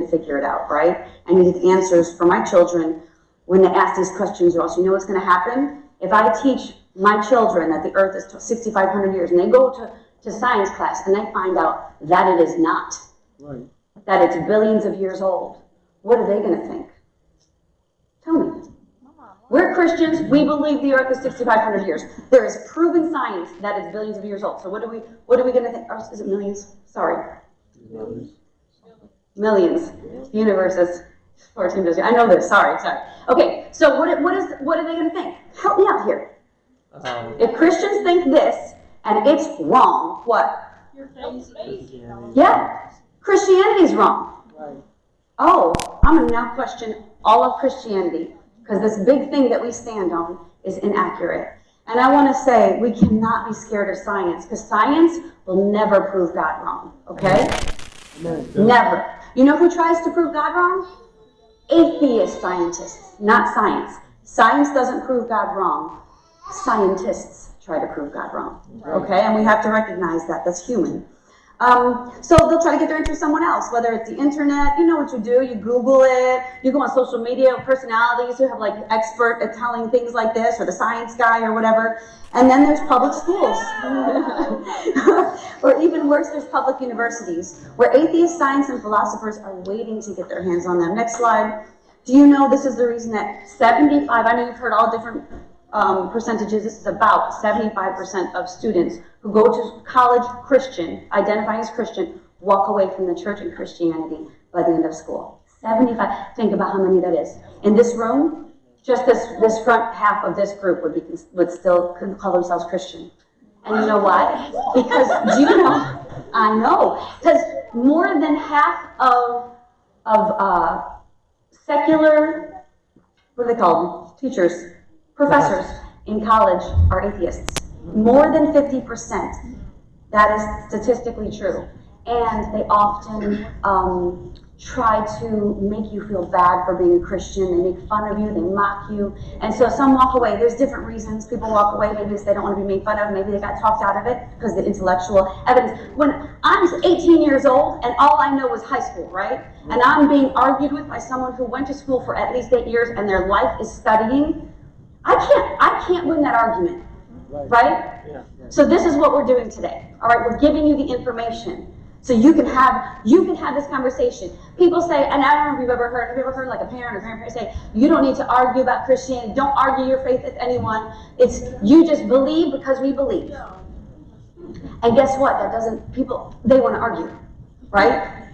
figure it out, right? I needed answers for my children when they ask these questions, or else you know what's going to happen? If I teach my children that the earth is 6,500 years and they go to science class and they find out that it is not, right, that it's billions of years old, what are they going to think? Tell me. We're Christians. We believe the earth is 6,500 years. There is proven science that it's billions of years old. So what are we going to think? Or is it millions? Sorry. Millions. The universe is 14 billion. I know this. Sorry. Okay. So what are they going to think? Help me out here. If Christians think this and it's wrong, what? You're crazy. Yeah. Christianity's wrong. Right. Oh, I'm going to now question all of Christianity, because this big thing that we stand on is inaccurate. And I want to say we cannot be scared of science, because science will never prove God wrong, okay? Never. You know who tries to prove God wrong? Atheist scientists, not science. Science doesn't prove God wrong. Scientists try to prove God wrong, okay? And we have to recognize that. That's human. So they'll try to get their answer someone else, whether it's the internet. You know what you do. You Google it. You go on social media with personalities who have like expert at telling things like this, or the science guy or whatever. And then there's public schools. Or even worse, there's public universities where atheist science and philosophers are waiting to get their hands on them. Next slide. Do you know this is the reason that 75, I know you've heard all different percentages. This is about 75% of students who go to college Christian, identifying as Christian, walk away from the church and Christianity by the end of school. 75. Think about how many that is. In this room, just this front half of this group would still call themselves Christian. And you know why? Because, do you know? I know. Because more than half of secular, what do they call them? Teachers, professors in college are atheists. More than 50%. That is statistically true. And they often try to make you feel bad for being a Christian. They make fun of you. They mock you. And so some walk away. There's different reasons people walk away. Maybe they don't want to be made fun of. Maybe they got talked out of it because of the intellectual evidence. When I was 18 years old and all I know was high school, right? And I'm being argued with by someone who went to school for at least 8 years and their life is studying, I can't win that argument, right? Yeah. So this is what we're doing today. All right, we're giving you the information so you can have this conversation. People say, and I don't know if you've ever heard like a parent or grandparent say, you don't need to argue about Christianity. Don't argue your faith with anyone. It's you just believe because we believe. And guess what? They want to argue, right?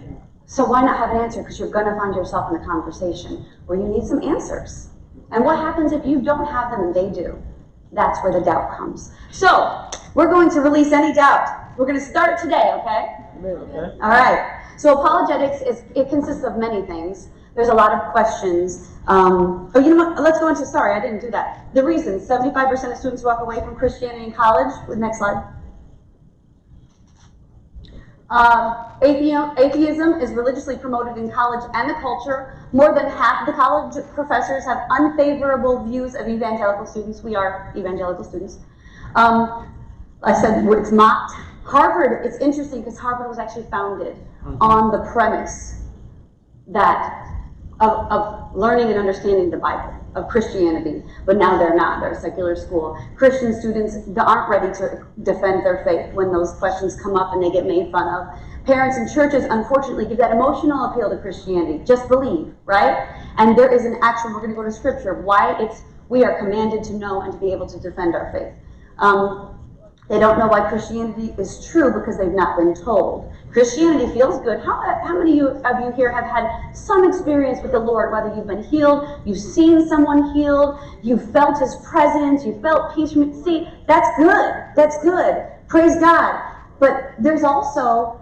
So why not have an answer? Because you're going to find yourself in a conversation where you need some answers. And what happens if you don't have them and they do? That's where the doubt comes. So, we're going to release any doubt. We're going to start today, okay? Okay. All right. So apologetics it consists of many things. There's a lot of questions. Oh, you know what? Let's go into, sorry, I didn't do that. The reason 75% of students walk away from Christianity in college. Next slide. Atheism is religiously promoted in college and the culture. More than half of the college professors have unfavorable views of evangelical students. We are evangelical students. I said it's mocked. Harvard, it's interesting because Harvard was actually founded on the premise that of learning and understanding the Bible, of Christianity, but now they're not. They're a secular school. Christian students aren't ready to defend their faith when those questions come up and they get made fun of. Parents and churches, unfortunately, give that emotional appeal to Christianity. Just believe, right? And there is an actual, we're going to go to scripture, why we are commanded to know and to be able to defend our faith. They don't know why Christianity is true because they've not been told. Christianity feels good. How many of you here have had some experience with the Lord, whether you've been healed, you've seen someone healed, you've felt His presence, you felt peace from it? See, that's good. That's good. Praise God. But there's also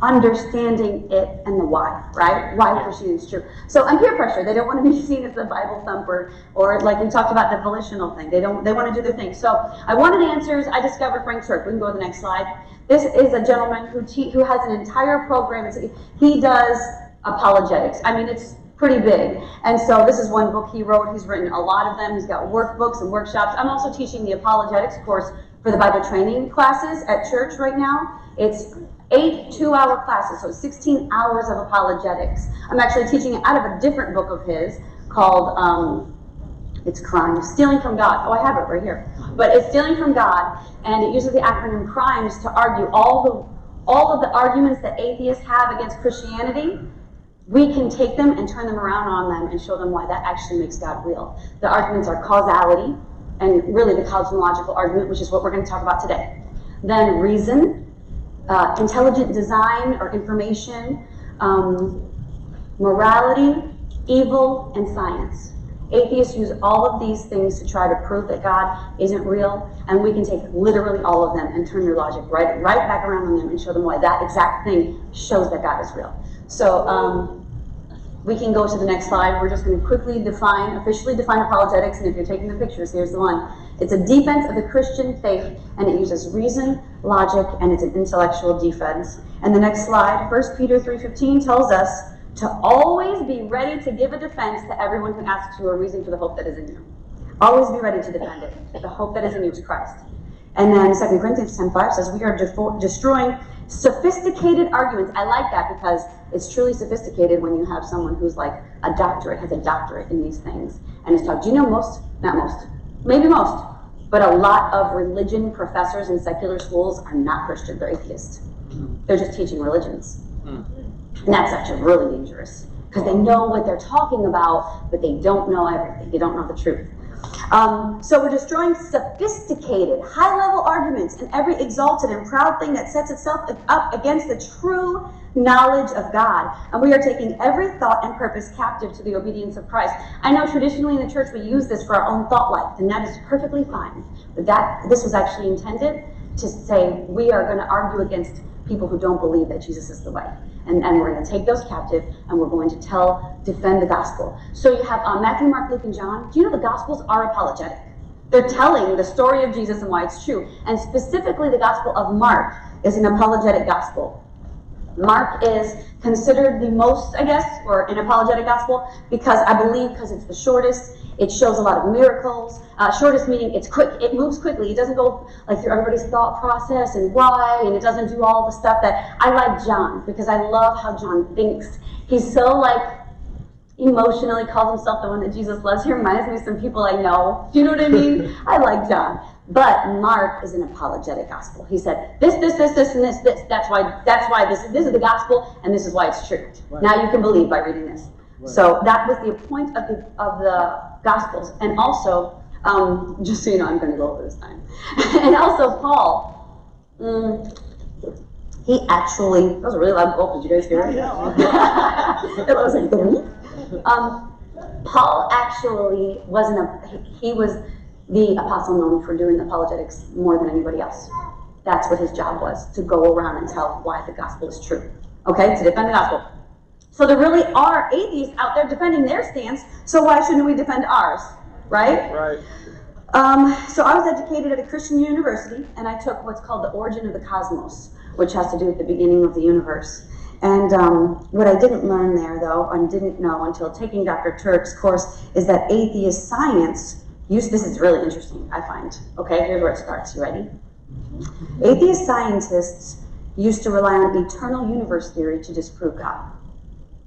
understanding it and the why, right? Why Christianity is true. So, and peer pressure. They don't want to be seen as a Bible thumper, or like we talked about the volitional thing. They want to do their thing. So, I wanted answers. I discovered Frank Turk. We can go to the next slide. This is a gentleman who has an entire program. He does apologetics. I mean, it's pretty big. And so this is one book he wrote. He's written a lot of them. He's got workbooks and workshops. I'm also teaching the apologetics course For the Bible training classes at church right now, it's 8 2-hour classes, so 16 hours of apologetics. I'm actually teaching it out of a different book of his called, it's Crime, Stealing from God. Oh, I have it right here. But it's Stealing from God, and it uses the acronym CRIMES to argue all of the arguments that atheists have against Christianity. We can take them and turn them around on them and show them why that actually makes God real. The arguments are causality, and really the cosmological argument, which is what we're going to talk about today. Then reason, intelligent design or information, morality, evil, and science. Atheists use all of these things to try to prove that God isn't real, and we can take literally all of them and turn their logic right back around on them and show them why that exact thing shows that God is real. So we can go to the next slide. We're just going to quickly officially define apologetics, and if you're taking the pictures, here's the one. It's a defense of the Christian faith, and it uses reason, logic, and it's an intellectual defense. And the next slide, 1 Peter 3:15 tells us to always be ready to give a defense to everyone who asks you a reason for the hope that is in you. Always be ready to defend it. The hope that is in you is Christ. And then 2 Corinthians 10:5 says we are destroying sophisticated arguments. I like that because it's truly sophisticated when you have someone who's like a doctorate, has a doctorate in these things, and is taught. Do you know maybe most, but a lot of religion professors in secular schools are not Christian, they're atheists. They're just teaching religions. And that's actually really dangerous because they know what they're talking about, but they don't know everything. They don't know the truth. So we're destroying sophisticated, high-level arguments and every exalted and proud thing that sets itself up against the true knowledge of God. And we are taking every thought and purpose captive to the obedience of Christ. I know traditionally in the church we use this for our own thought life, and that is perfectly fine. But this was actually intended to say we are going to argue against people who don't believe that Jesus is the way. And we're going to take those captive, and we're going to defend the gospel. So you have Matthew, Mark, Luke, and John. Do you know the gospels are apologetic? They're telling the story of Jesus and why it's true. And specifically the gospel of Mark is an apologetic gospel. Mark is considered the most, I guess, or an apologetic gospel because it's the shortest. It shows a lot of miracles. Shortest meaning it's quick. It moves quickly. It doesn't go like through everybody's thought process and why, and it doesn't do all the stuff that I like John because I love how John thinks. He's so like emotionally calls himself the one that Jesus loves. He reminds me of some people I know. Do you know what I mean? I like John. But Mark is an apologetic gospel. He said this, and this. That's why this is the gospel, and this is why it's true. Right. Now you can believe by reading this. Right. So that was the point of the Gospels. And also, just so you know, I'm going to go over this time. And also Paul, he actually, that was a really loud gulp. Did you guys hear it? It was like, Paul actually he was the apostle known for doing apologetics more than anybody else. That's what his job was, to go around and tell why the gospel is true. Okay, to defend the gospel. So there really are atheists out there defending their stance, so why shouldn't we defend ours, right? Right. So I was educated at a Christian university, and I took what's called the origin of the cosmos, which has to do with the beginning of the universe. And what I didn't learn there, though, and didn't know until taking Dr. Turk's course, is that atheist science, this is really interesting, I find. Okay, here's where it starts. You ready? Atheist scientists used to rely on eternal universe theory to disprove God.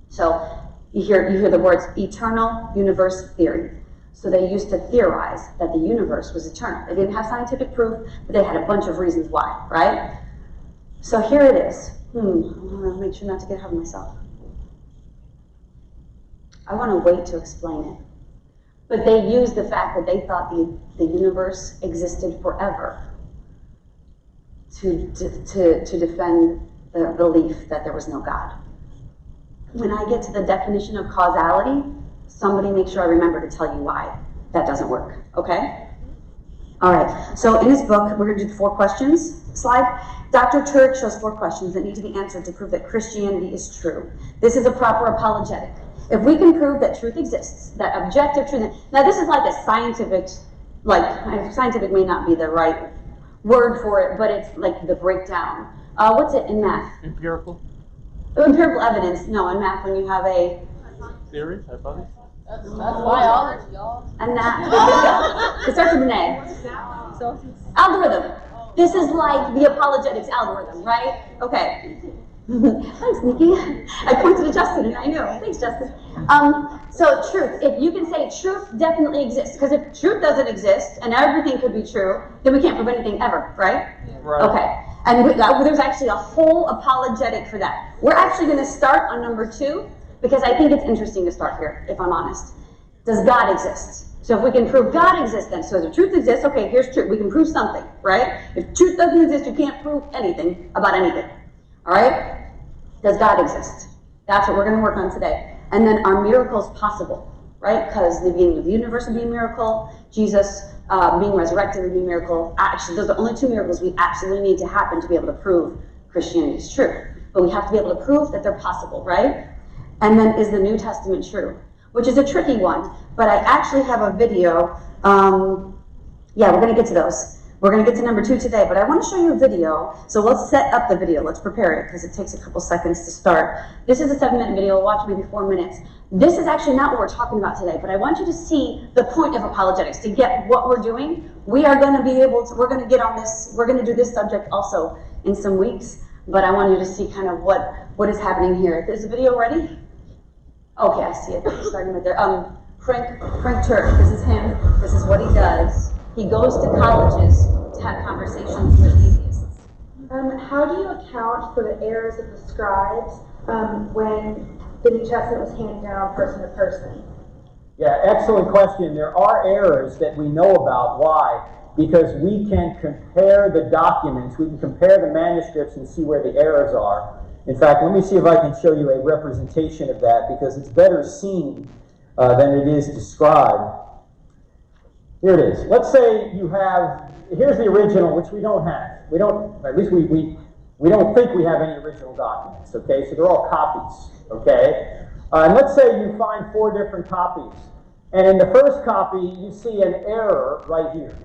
So you hear the words eternal universe theory. So they used to theorize that the universe was eternal. They didn't have scientific proof, but they had a bunch of reasons why, right? So here it is. I want to make sure not to get ahead of myself. I want to wait to explain it. But they used the fact that they thought the universe existed forever to defend their belief that there was no God. When I get to the definition of causality, somebody make sure I remember to tell you why that doesn't work, okay? All right, so in his book, we're going to do the 4 questions slide. Dr. Turk shows 4 questions that need to be answered to prove that Christianity is true. This is a proper apologetic. If we can prove that truth exists, that objective truth, now this is like a scientific, scientific may not be the right word for it, but it's like the breakdown. What's it in math? Empirical evidence. No, in math when you have a theory, hypothesis. That's biology, y'all. And that, it starts with an A. Algorithm. This is like the apologetics algorithm, right? Okay. Thanks, Nikki. I pointed to Justin and I knew. Thanks, Justin. So truth. If you can say truth definitely exists, because if truth doesn't exist and everything could be true, then we can't prove anything ever, right? Right. Okay. And there's actually a whole apologetic for that. We're actually going to start on number 2 because I think it's interesting to start here, if I'm honest. Does God exist? So if we can prove God exists, then so if truth exists, okay, here's truth. We can prove something, right? If truth doesn't exist, you can't prove anything about anything. All right? Does God exist? That's what we're going to work on today. And then are miracles possible, right? Because the beginning of the universe would be a miracle. Jesus being resurrected would be a miracle. Actually, those are the only 2 miracles we absolutely need to happen to be able to prove Christianity is true. But we have to be able to prove that they're possible, right? And then is the New Testament true? Which is a tricky one, but I actually have a video. Yeah, we're going to get to those. We're going to get to number 2 today, but I want to show you a video. So let's set up the video. Let's prepare it because it takes a couple seconds to start. This is a 7-minute video. Watch maybe 4 minutes. This is actually not what we're talking about today, but I want you to see the point of apologetics. To get what we're doing, we are going to be able to, we're going to get on this, we're going to do this subject also in some weeks, but I want you to see kind of what is happening here. Is the video ready? Okay, I see it. Starting right there. Frank Turk, this is him. This is what he does. He goes to colleges to have conversations with atheists. How do you account for the errors of the scribes when the New Testament was handed down person to person? Yeah, excellent question. There are errors that we know about. Why? Because we can compare the documents, we can compare the manuscripts and see where the errors are. In fact, let me see if I can show you a representation of that, because it's better seen than it is described. Here it is. Let's say you have, here's the original, which we don't have. We don't, at least we don't think we have any original documents, okay? So they're all copies, okay? And let's say you find 4 different copies. And in the first copy, you see an error right here.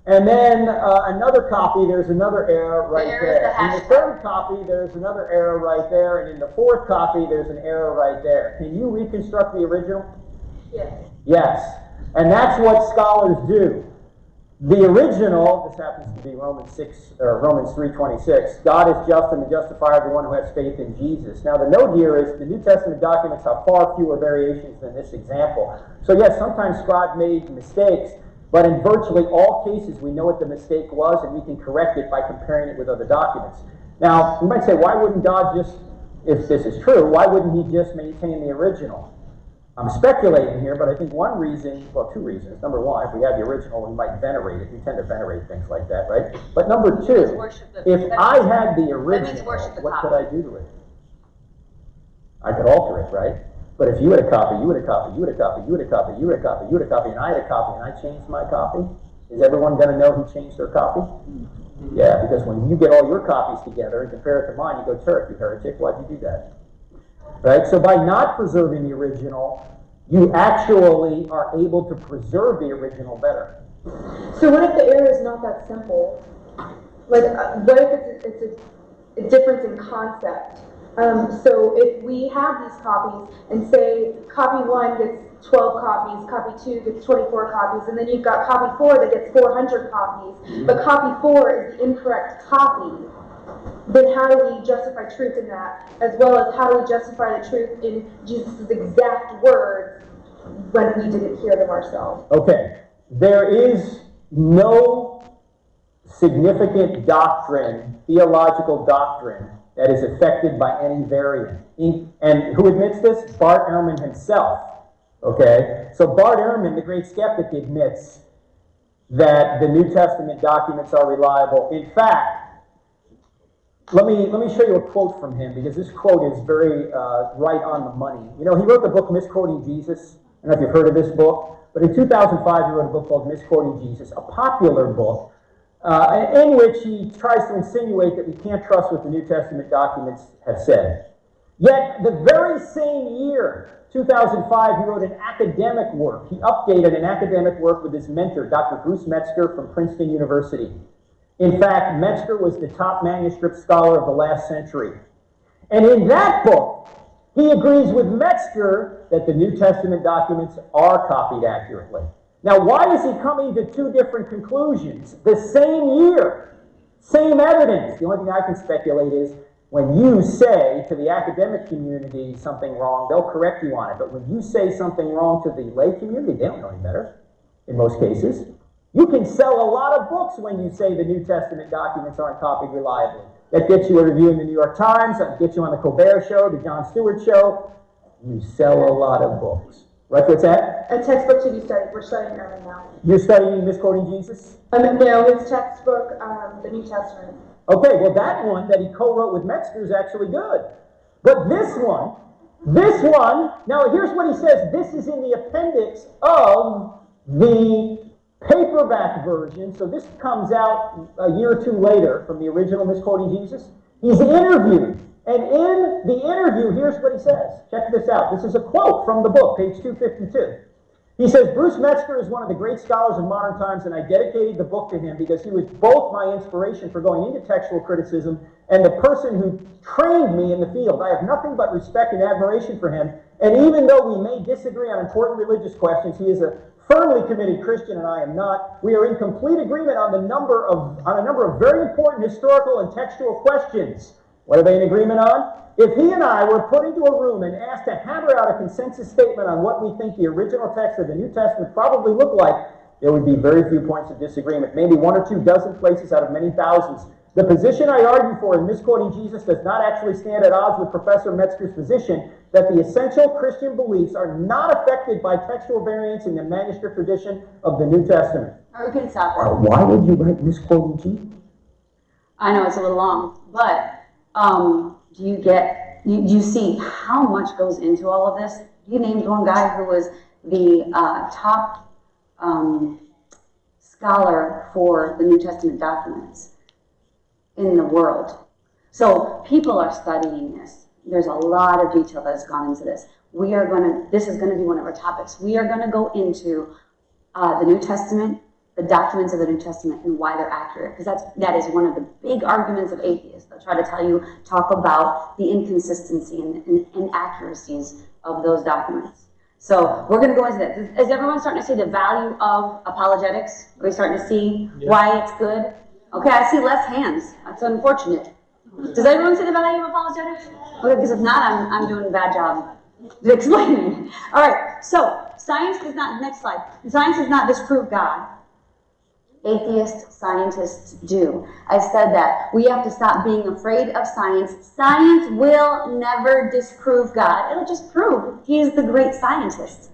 And then another copy, there's another error right there. In the third copy, there's another error right there. And in the fourth copy, there's an error right there. Can you reconstruct the original? Yes. Yes. And that's what scholars do. The original, this happens to be Romans 3:26. God is just and the justifier of the one who has faith in Jesus. Now the note here is the New Testament documents have far fewer variations than this example. So yes, sometimes scribes made mistakes, but in virtually all cases we know what the mistake was and we can correct it by comparing it with other documents. Now you might say, why wouldn't God just, if this is true, why wouldn't he just maintain the original? I'm speculating here, but I think one reason, well, 2 reasons. Number 1, if we had the original, we might venerate it. We tend to venerate things like that, right? But number 2, if I had the original, what could I do to it? I could alter it, right? But if you had a copy, you had a copy, you had a copy, you had a copy, you had a copy, you had a copy, and I had a copy, and I changed my copy, is everyone going to know who changed their copy? Yeah, because when you get all your copies together and compare it to mine, you go, Turk, you heretic, why'd you do that? Right? So by not preserving the original, you actually are able to preserve the original better. So what if the error is not that simple? Like, what if it's a difference in concept? So if we have these copies and say copy 1 gets 12 copies, copy 2 gets 24 copies, and then you've got copy 4 that gets 400 copies, but copy 4 is the incorrect copy, then how do we justify truth in that? As well as how do we justify the truth in Jesus' exact words when we didn't hear them ourselves? Okay, there is no significant doctrine, theological doctrine, that is affected by any variant. And who admits this? Bart Ehrman himself. Okay? So Bart Ehrman, the great skeptic, admits that the New Testament documents are reliable. In fact, let me show you a quote from him, because this quote is very right on the money. You know, he wrote the book Misquoting Jesus. I don't know if you've heard of this book, but in 2005 he wrote a book called Misquoting Jesus, a popular book, in which he tries to insinuate that we can't trust what the New Testament documents have said. Yet, the very same year, 2005, he wrote an academic work. He updated an academic work with his mentor, Dr. Bruce Metzger from Princeton University. In fact, Metzger was the top manuscript scholar of the last century. And in that book, He agrees with Metzger that the New Testament documents are copied accurately. Now, why is he coming to two different conclusions? The same year, same evidence. The only thing I can speculate is when you say to the academic community something wrong, they'll correct you on it. But when you say something wrong to the lay community, they don't know any better, in most cases. You can sell a lot of books when you say the New Testament documents aren't copied reliably. That gets you a review in the New York Times, that gets you on the Colbert Show, the Jon Stewart Show. You sell a lot of books. Right, what's that? A textbook to be studied. We're studying that right now. You're studying Misquoting Jesus? No, his textbook, the New Testament. Okay, well that one that he co-wrote with Metzger is actually good. But this one, now here's what he says. This is in the appendix of the paperback version, so this comes out a year or two later from the original Misquoting Jesus. He's interviewed, and in the interview, here's what he says. Check this out. This is a quote from the book, page 252. He says, Bruce Metzger is one of the great scholars of modern times, and I dedicated the book to him because he was both my inspiration for going into textual criticism and the person who trained me in the field. I have nothing but respect and admiration for him, and even though we may disagree on important religious questions, he is a firmly committed Christian and I am not. We are in complete agreement on a number of very important historical and textual questions. What are they in agreement on? If he and I were put into a room and asked to hammer out a consensus statement on what we think the original text of the New Testament probably looked like, there would be very few points of disagreement, maybe 1 or 2 dozen places out of many thousands. The position I argue for in Misquoting Jesus does not actually stand at odds with Professor Metzger's position that the essential Christian beliefs are not affected by textual variants in the manuscript tradition of the New Testament. Or we can stop there. Why would you write Misquoting Jesus? I know it's a little long, but do you see how much goes into all of this? You named one guy who was the top scholar for the New Testament documents in the world. So people are studying this. There's a lot of detail that has gone into this. This is going to be one of our topics. We are going to go into the New Testament, the documents of the New Testament, and why they're accurate. Because that is one of the big arguments of atheists. They'll try to talk about the inconsistency and inaccuracies of those documents. So we're going to go into that. Is everyone starting to see the value of apologetics? Are we starting to see why it's good? Okay, I see less hands. That's unfortunate. Does everyone see the value of apologetics? Okay, because if not, I'm doing a bad job explaining. All right, so science does not, next slide. Science does not disprove God. Atheist scientists do. I said that. We have to stop being afraid of science. Science will never disprove God. It'll just prove He is the great scientist.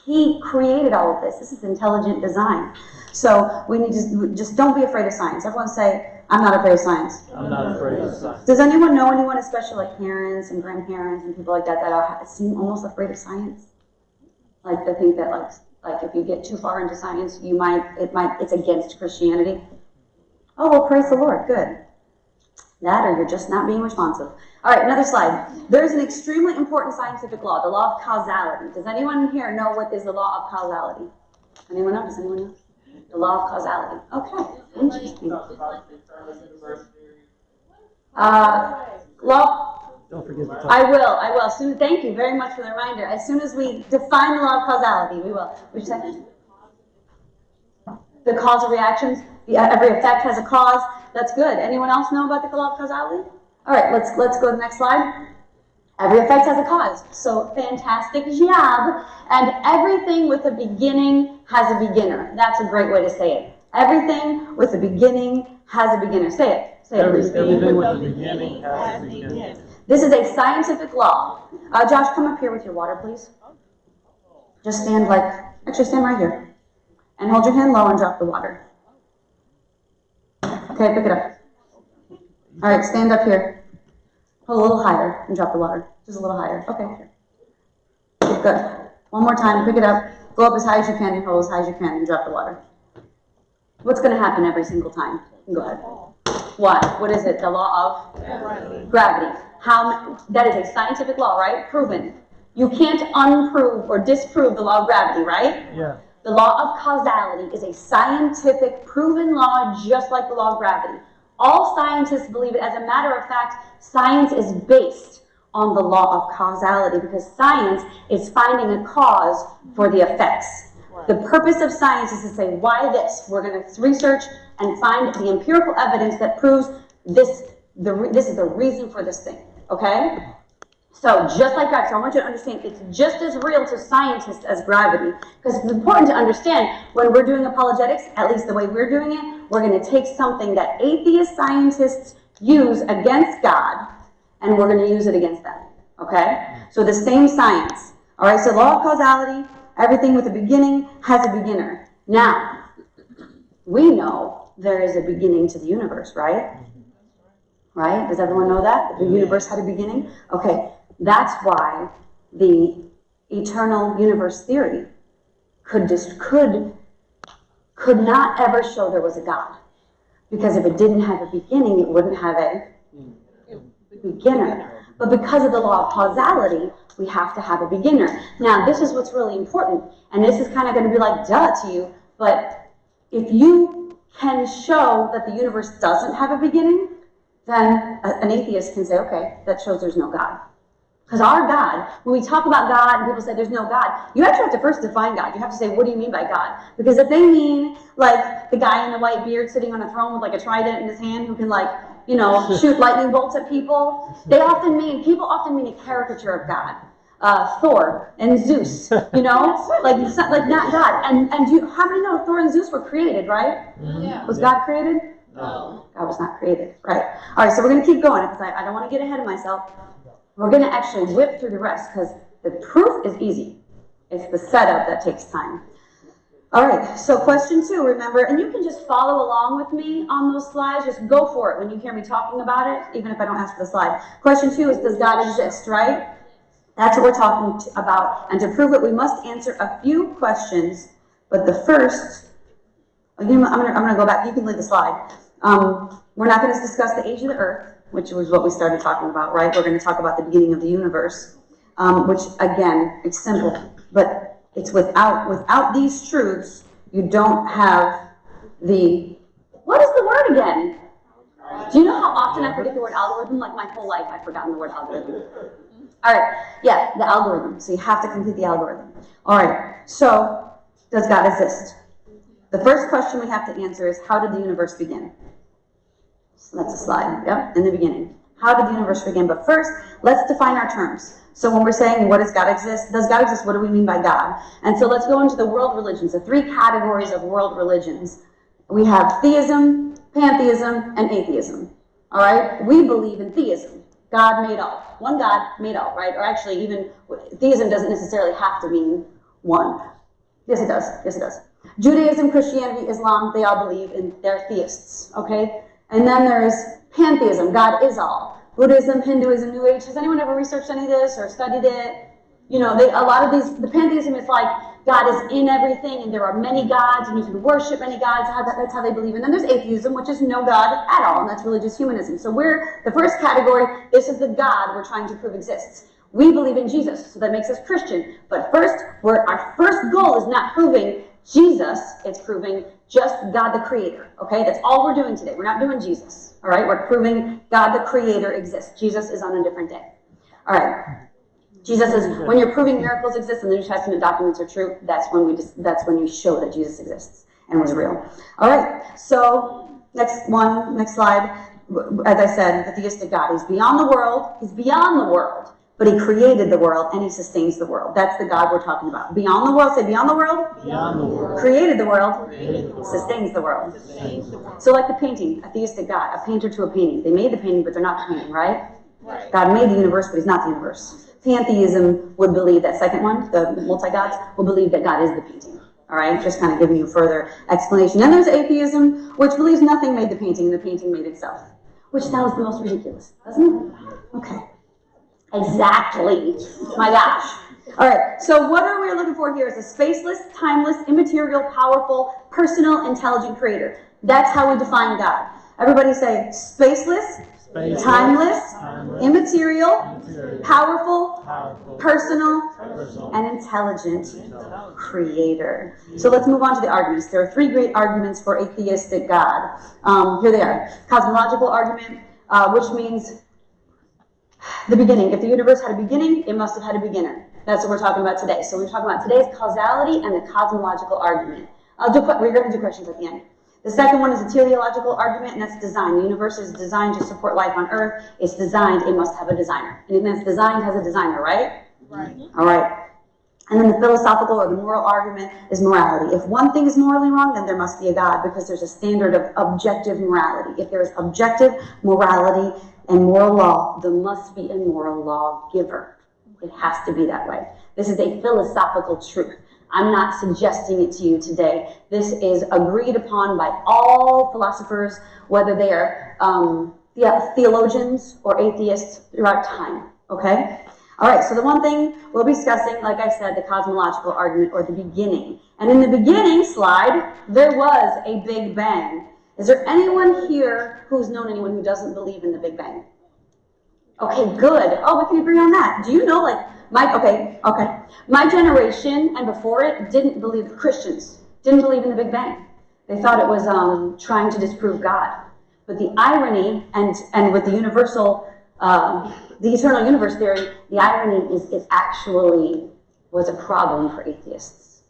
He created all of this. This is intelligent design. So we need to just don't be afraid of science. Everyone say, I'm not afraid of science. I'm not afraid of science. Does anyone know anyone, especially like parents and grandparents and people like that seem almost afraid of science? Like they think that like if you get too far into science, it's against Christianity. Oh, well, praise the Lord. Good. That or you're just not being responsive. All right, another slide. There's an extremely important scientific law, the law of causality. Does anyone here know what is the law of causality? Anyone know? Does anyone know? The law of causality. Okay, interesting. Don't forget to talk. I will. Soon, thank you very much for the reminder. As soon as we define the law of causality, we will. Which second? The causal reactions. Every effect has a cause. That's good. Anyone else know about the law of causality? All right, let's go to the next slide. Every effect has a cause. So fantastic job. And everything with a beginning has a beginner. That's a great way to say it. Everything with a beginning has a beginner. Say it. Say it. Everything with a beginning has a beginning. This is a scientific law. Josh, come up here with your water, please. Just stand stand right here. And hold your hand low and drop the water. Okay, pick it up. All right, stand up here. Hold a little higher and drop the water. Just a little higher. Okay. Good. One more time, pick it up. Go up as high as you can and hold as high as you can and drop the water. What's going to happen every single time? Go ahead. What? What is it? The law of gravity. That is a scientific law, right? Proven. You can't unprove or disprove the law of gravity, right? Yeah. The law of causality is a scientific, proven law just like the law of gravity. All scientists believe it. As a matter of fact, science is based on the law of causality, because science is finding a cause for the effects. The purpose of science is to say, why this? We're going to research and find the empirical evidence that proves this is the reason for this thing, okay? So just like gravity, so I want you to understand it's just as real to scientists as gravity, because it's important to understand when we're doing apologetics, at least the way we're doing it, we're going to take something that atheist scientists use against God, and we're going to use it against them, okay? So the same science, all right? So law of causality, everything with a beginning has a beginner. Now, we know there is a beginning to the universe, right? Right? Does everyone know that? The universe had a beginning? Okay. That's why the eternal universe theory could not ever show there was a God. Because if it didn't have a beginning, it wouldn't have a beginner. But because of the law of causality, we have to have a beginner. Now, this is what's really important, and this is kind of going to be like duh to you, but if you can show that the universe doesn't have a beginning, then an atheist can say, okay, that shows there's no God. Because our God, when we talk about God and people say there's no God, you actually have to first define God. You have to say, what do you mean by God? Because if they mean like the guy in the white beard sitting on a throne with like a trident in his hand who can like, you know, shoot lightning bolts at people, people often mean a caricature of God. Thor and Zeus, you know, like not God. And how many know Thor and Zeus were created, right? Yeah. Was God created? No. God was not created, right? All right, so we're going to keep going because I don't want to get ahead of myself. We're going to actually whip through the rest because the proof is easy. It's the setup that takes time. All right, so question 2, remember, and you can just follow along with me on those slides. Just go for it when you hear me talking about it, even if I don't ask for the slide. Question 2 is, does God exist, right? That's what we're talking about. And to prove it, we must answer a few questions. But the first, I'm going to go back. You can leave the slide. We're not going to discuss the age of the earth, which was what we started talking about, right? We're going to talk about the beginning of the universe, which, again, it's simple. But it's without these truths, you don't have the, what is the word again? Do you know how often I forget the word algorithm? Like my whole life, I've forgotten the word algorithm. All right, yeah, the algorithm. So you have to complete the algorithm. All right, so does God exist? The first question we have to answer is, how did the universe begin? So that's a slide, yep, in the beginning. How did the universe begin? But first, let's define our terms. So when we're saying, what does God exist? Does God exist? What do we mean by God? And so let's go into the world religions, the 3 categories of world religions. We have theism, pantheism, and atheism. All right? We believe in theism. God made all. One God made all, right? Or actually, even theism doesn't necessarily have to mean one. Yes, it does. Yes, it does. Judaism, Christianity, Islam, they all believe in, they're theists, okay? And then there's pantheism. God is all. Buddhism, Hinduism, New Age. Has anyone ever researched any of this or studied it? You know, a lot of these, the pantheism is like God is in everything and there are many gods and you can worship many gods. That's how they believe. And then there's atheism, which is no God at all, and that's religious humanism. So the first category, this is the God we're trying to prove exists. We believe in Jesus, so that makes us Christian. But first, our first goal is not proving Jesus, it's proving just God the Creator, okay? That's all we're doing today. We're not doing Jesus, all right? We're proving God the Creator exists. Jesus is on a different day. All right. Jesus is, when you're proving miracles exist and the New Testament documents are true, that's when you show that Jesus exists and was real. All right, so next slide. As I said, the theistic God, he's beyond the world, but he created the world and he sustains the world. That's the God we're talking about. Beyond the world, say beyond the world. Beyond the world. Created the world. Sustains the world. So like the painting, a theistic God, a painter to a painting. They made the painting, but they're not the painting, right? God made the universe, but he's not the universe. Pantheism would believe, that second one, the multi-gods, would believe that God is the painting. All right, just kind of giving you further explanation. Then there's atheism, which believes nothing made the painting and the painting made itself. Which sounds the most ridiculous, doesn't it? Okay. Exactly. My gosh. All right, so what are we looking for here is a spaceless, timeless, immaterial, powerful, personal, intelligent creator. That's how we define God. Everybody say spaceless, timeless, immaterial, powerful, personal, and intelligent creator. So let's move on to the arguments. There are 3 great arguments for a theistic God. Here they are. Cosmological argument, which means The beginning. If the universe had a beginning, it must have had a beginner. That's what we're talking about today. So we're talking about today's causality and the cosmological argument. We're going to do questions at the end. The second one is a teleological argument, and that's design. The universe is designed to support life on Earth. It's designed, it must have a designer. Anything that's designed has a designer, right? Right. All right. And then the philosophical or the moral argument is morality. If one thing is morally wrong, then there must be a God, because there's a standard of objective morality. If there is objective morality and moral law, there must be a moral lawgiver. It has to be that way. This is a philosophical truth. I'm not suggesting it to you today. This is agreed upon by all philosophers, whether they are theologians or atheists throughout time. Okay? All right, so the one thing we'll be discussing, like I said, the cosmological argument, or the beginning. And in the beginning slide, there was a Big Bang. Is there anyone here who's known anyone who doesn't believe in the Big Bang? Okay, good. Oh, we can agree on that. Do you know, like, my generation and before it didn't believe, Christians didn't believe in the Big Bang. They thought it was trying to disprove God. But the irony, and with the universal, the eternal universe theory, the irony is it actually was a problem for atheists.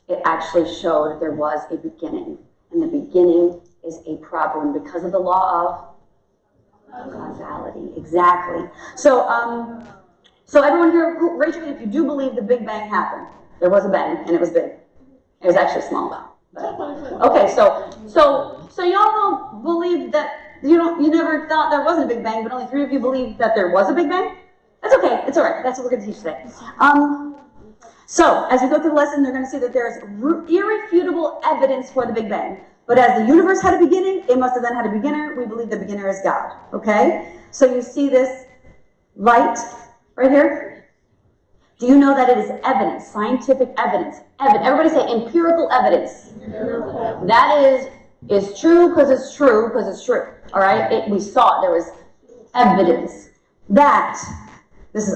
It actually showed there was a beginning. And the beginning is a problem because of the law of causality. Exactly. So everyone here, raise your hand if you do believe the Big Bang happened. There was a bang, and it was big. It was actually small. Okay, so y'all don't believe that, you never thought there wasn't a Big Bang, but only 3 of you believe that there was a Big Bang? That's okay, it's all right. That's what we're going to teach today. So as we go through the lesson, they're going to see that there is irrefutable evidence for the Big Bang. But as the universe had a beginning, it must have then had a beginner. We believe the beginner is God. Okay? So you see this light right here? Do you know that it is evidence, scientific evidence? Everybody say empirical evidence. That is true because it's true because it's true. All right? We saw it. There was evidence that,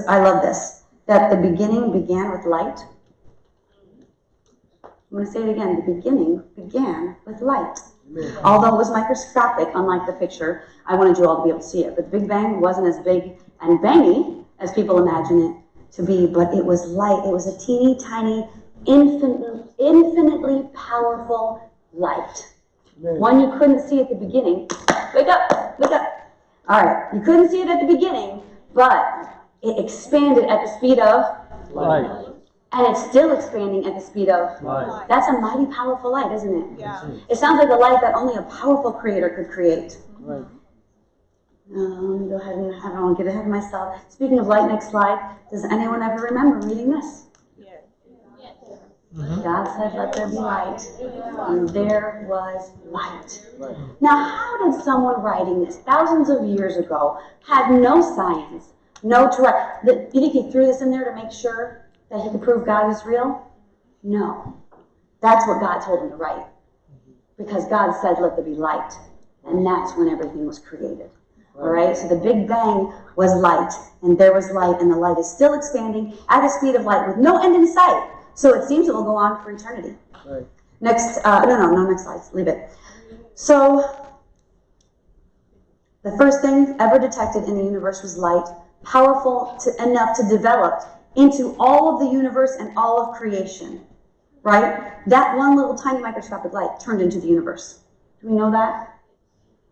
I love this, that the beginning began with light. I'm going to say it again. The beginning began with light. Amen. Although it was microscopic, unlike the picture, I wanted you all to be able to see it. But the Big Bang wasn't as big and bangy as people imagine it to be, but it was light. It was a teeny tiny, infinitely powerful light. Amen. One you couldn't see at the beginning. Wake up, wake up. All right, you couldn't see it at the beginning, but it expanded at the speed of light. And it's still expanding at the speed of light. That's a mighty powerful light, isn't it? Yeah. It sounds like a light that only a powerful creator could create. Right. Let me go ahead and I don't want to get ahead of myself. Speaking of light, next slide. Does anyone ever remember reading this? Yes. Mm-hmm. God said, let there be light. And there was light. Right. Now, how did someone writing this thousands of years ago had no science, no direct... You think he threw this in there to make sure that he could prove God is real? No. That's what God told him to write. Because God said, let there be light. And that's when everything was created. All right? So the Big Bang was light. And there was light. And the light is still expanding at the speed of light with no end in sight. So it seems it will go on for eternity. Right. Next, no, next slide. Leave it. So the first thing ever detected in the universe was light, powerful enough to develop into all of the universe and all of creation, right? That one little tiny microscopic light turned into the universe. Do we know that?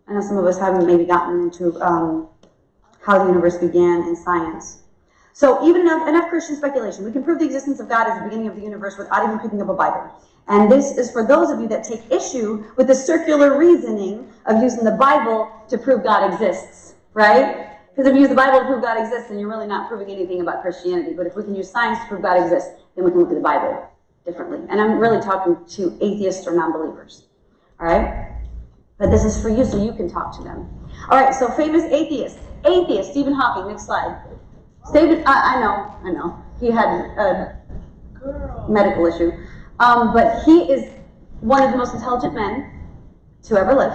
I know some of us haven't maybe gotten into how the universe began in science. So even enough Christian speculation. We can prove the existence of God as the beginning of the universe without even picking up a Bible. And this is for those of you that take issue with the circular reasoning of using the Bible to prove God exists, right? Because if you use the Bible to prove God exists, then you're really not proving anything about Christianity. But if we can use science to prove God exists, then we can look at the Bible differently. And I'm really talking to atheists or non-believers. All right? But this is for you so you can talk to them. All right, so famous atheist, Stephen Hawking. Next slide. I know. He had a medical issue. But he is one of the most intelligent men to ever live.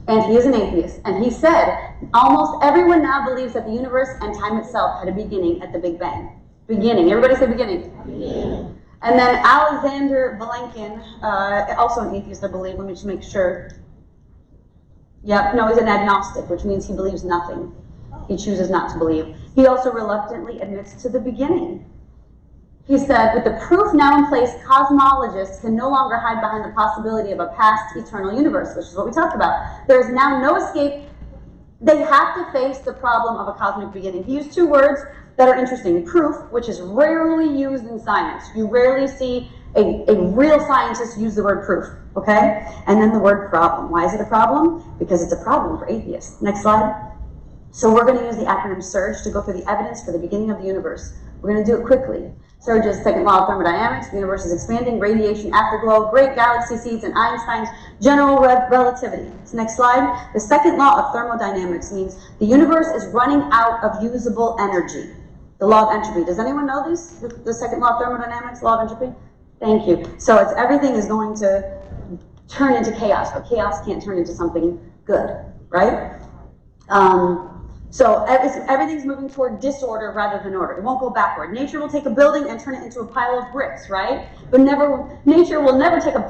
And he is an atheist. And he said, almost everyone now believes that the universe and time itself had a beginning at the Big Bang. Beginning. Everybody say beginning. Beginning. And then Alexander Vilenkin, also an atheist, I believe. Let me just make sure. Yep, no, he's an agnostic, which means he believes nothing. he chooses not to believe. He also reluctantly admits to the beginning. He said, with the proof now in place, cosmologists can no longer hide behind the possibility of a past eternal universe, which is what we talked about. There is now no escape. They have to face the problem of a cosmic beginning. He used two words that are interesting. Proof, which is rarely used in science. You rarely see a real scientist use the word proof, okay? And then the word problem. Why is it a problem? Because it's a problem for atheists. Next slide. So we're going to use the acronym SURGE to go through the evidence for the beginning of the universe. We're going to do it quickly. SURGE is second law of thermodynamics. The universe is expanding, radiation, afterglow, great galaxy seeds, and Einstein's general relativity. So next slide. The second law of thermodynamics means the universe is running out of usable energy. The law of entropy. Does anyone know this? The second law of thermodynamics, law of entropy? Thank you. So it's everything is going to turn into chaos, but chaos can't turn into something good, right? So everything's moving toward disorder rather than order. It won't go backward. Nature will take a building and turn it into a pile of bricks, right? But nature will never take a